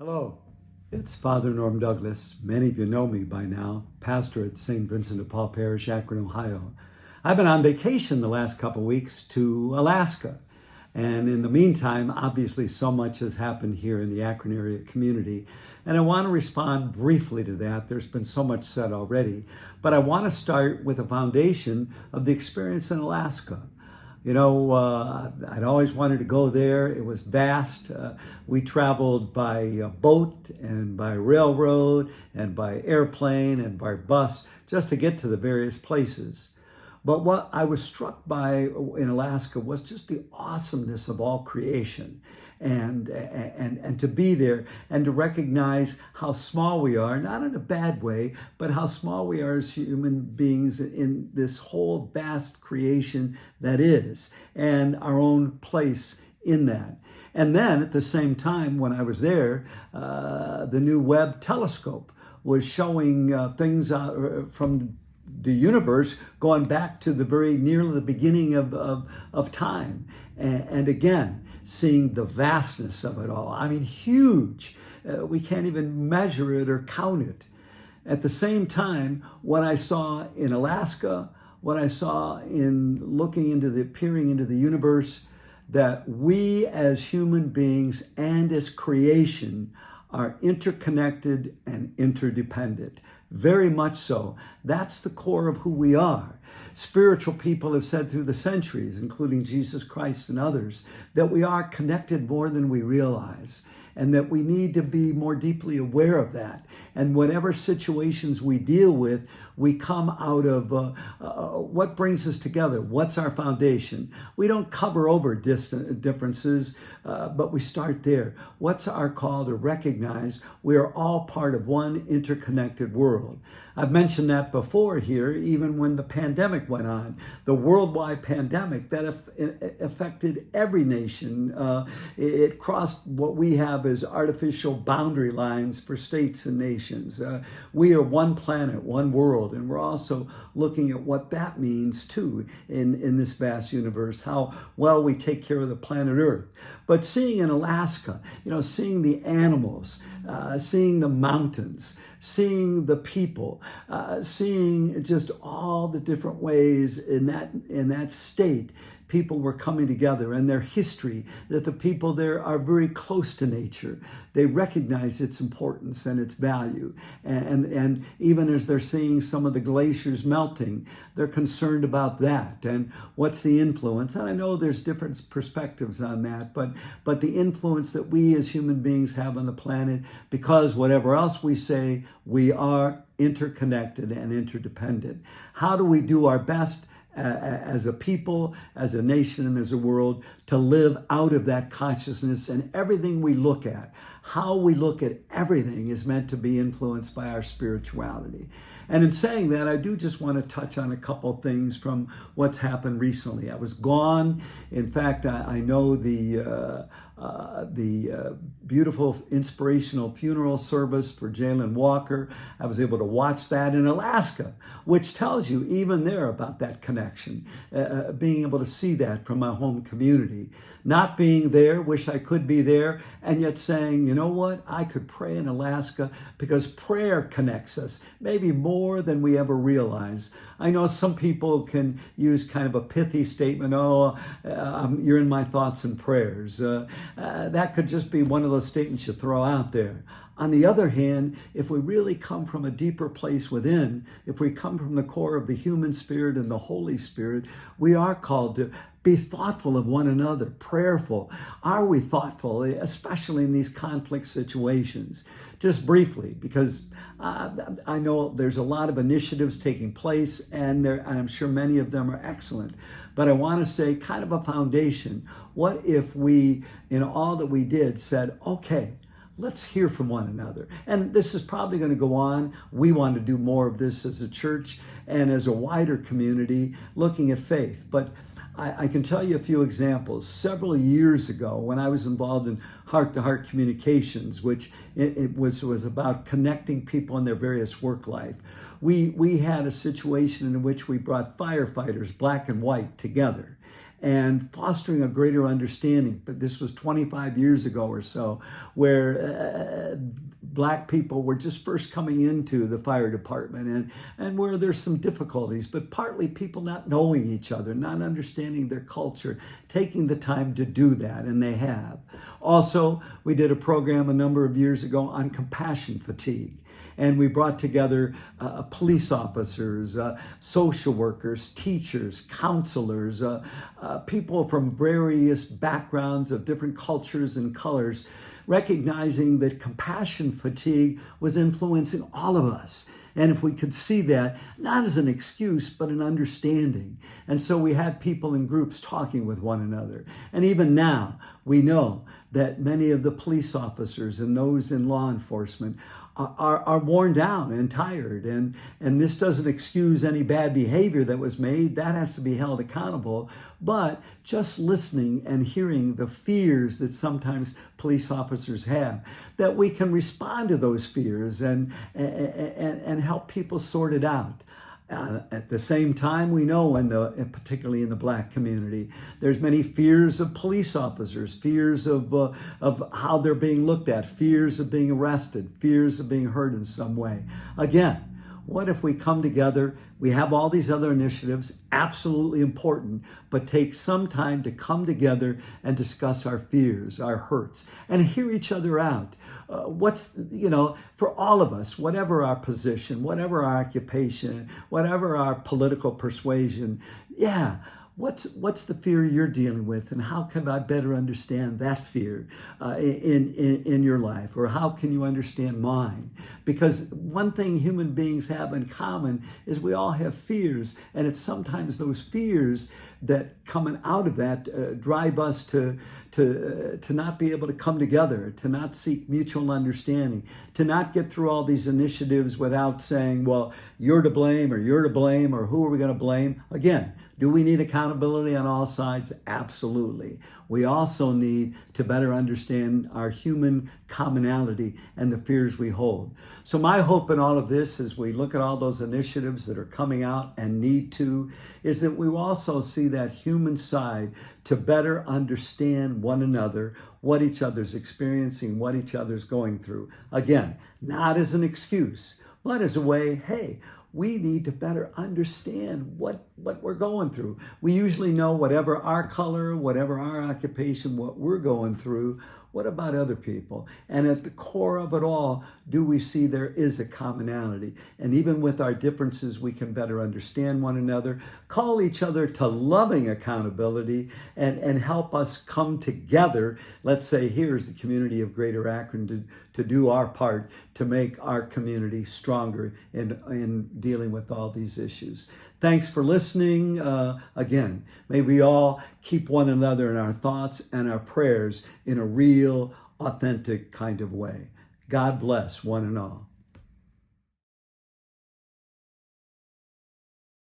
Hello, it's Father Norm Douglas. Many of you know me by now, pastor at St. Vincent de Paul Parish, Akron, Ohio. I've been on vacation the last couple weeks to Alaska. And in the meantime, obviously so much has happened here in the Akron area community. And I want to respond briefly to that. There's been so much said already. But I want to start with a foundation of the experience in Alaska. You know, I'd always wanted to go there. It was vast. We traveled by boat and by railroad and by airplane and by bus just to get to the various places. But what I was struck by in Alaska was just the awesomeness of all creation and to be there and to recognize how small we are, not in a bad way, but how small we are as human beings in this whole vast creation that is, and our own place in that. And then at the same time, when I was there, the new Webb telescope was showing things from the universe going back to the very nearly the beginning of time. And again, seeing the vastness of it all. I mean, huge. We can't even measure it or count it. At the same time, what I saw in Alaska, what I saw in looking into peering into the universe, that we as human beings and as creation are interconnected and interdependent. Very much so. That's the core of who we are. Spiritual people have said through the centuries, including Jesus Christ and others, that we are connected more than we realize, and that we need to be more deeply aware of that. And whatever situations we deal with, we come out of what brings us together. What's our foundation? We don't cover over differences, but we start there. What's our call to recognize we are all part of one interconnected world? I've mentioned that before here, even when the pandemic went on, the worldwide pandemic that affected every nation. It crossed what we have as artificial boundary lines for states and nations. We are one planet, one world, and we're also looking at what that means too in this vast universe, how well we take care of the planet Earth. But seeing in Alaska, seeing the animals, seeing the mountains, seeing the people, seeing just all the different ways in that state, people were coming together, and their history, that the people there are very close to nature. They recognize its importance and its value. And even as they're seeing some of the glaciers melting, they're concerned about that. And what's the influence? And I know there's different perspectives on that, but the influence that we as human beings have on the planet, because whatever else we say, we are interconnected and interdependent. How do we do our best as a people, as a nation, and as a world to live out of that consciousness? And everything we look at, how we look at everything, is meant to be influenced by our spirituality. And in saying that, I do just want to touch on a couple things from what's happened recently. I was gone. In fact, I know the beautiful inspirational funeral service for Jalen Walker. I was able to watch that in Alaska, which tells you even there about that connection, being able to see that from my home community. Not being there, wish I could be there, and yet saying, you know what, I could pray in Alaska because prayer connects us, maybe more than we ever realize. I know some people can use kind of a pithy statement, you're in my thoughts and prayers. That could just be one of those statements you throw out there. On the other hand, if we really come from a deeper place within, if we come from the core of the human spirit and the Holy Spirit, we are called to be thoughtful of one another, prayerful. Are we thoughtful, especially in these conflict situations? Just briefly, because I know there's a lot of initiatives taking place, and I'm sure many of them are excellent. But I want to say kind of a foundation. What if we, in all that we did, said, okay, let's hear from one another. And this is probably going to go on. We want to do more of this as a church and as a wider community looking at faith. But I can tell you a few examples. Several years ago, when I was involved in heart-to-heart communications, which it was about connecting people in their various work life, we had a situation in which we brought firefighters, black and white, together. and fostering a greater understanding. But this was 25 years ago or so, where Black people were just first coming into the fire department, and where there's some difficulties, but partly people not knowing each other, not understanding their culture, taking the time to do that, and they have. Also, we did a program a number of years ago on compassion fatigue. And we brought together police officers, social workers, teachers, counselors, people from various backgrounds of different cultures and colors, recognizing that compassion fatigue was influencing all of us. And if we could see that, not as an excuse, but an understanding. And so we had people in groups talking with one another. And even now, we know that many of the police officers and those in law enforcement are worn down and tired. And this doesn't excuse any bad behavior that was made. That has to be held accountable. But just listening and hearing the fears that sometimes police officers have, that we can respond to those fears and help people sort it out. At the same time, we know particularly in the Black community, there's many fears of police officers, fears of how they're being looked at, fears of being arrested, fears of being hurt in some way. Again, what if we come together? We have all these other initiatives, absolutely important, but take some time to come together and discuss our fears, our hurts, and hear each other out. For all of us, whatever our position, whatever our occupation, whatever our political persuasion, what's the fear you're dealing with, and how can I better understand that fear in your life, or how can you understand mine? Because one thing human beings have in common is we all have fears, and it's sometimes those fears that coming out of that drive us to not be able to come together, to not seek mutual understanding, to not get through all these initiatives without saying, well, you're to blame, or who are we going to blame? Again, do we need accountability on all sides? Absolutely. We also need to better understand our human commonality and the fears we hold. So my hope in all of this, as we look at all those initiatives that are coming out and need to, is that we will also see that human side to better understand one another, what each other's experiencing, what each other's going through. Again, not as an excuse, but as a way, hey, we need to better understand what we're going through. We usually know whatever our color, whatever our occupation, what we're going through. What about other people? And at the core of it all, do we see there is a commonality? And even with our differences, we can better understand one another, call each other to loving accountability, and help us come together. Let's say here's the community of Greater Akron to do our part to make our community stronger in dealing with all these issues. Thanks for listening. Again, may we all keep one another in our thoughts and our prayers in a real, authentic kind of way. God bless one and all.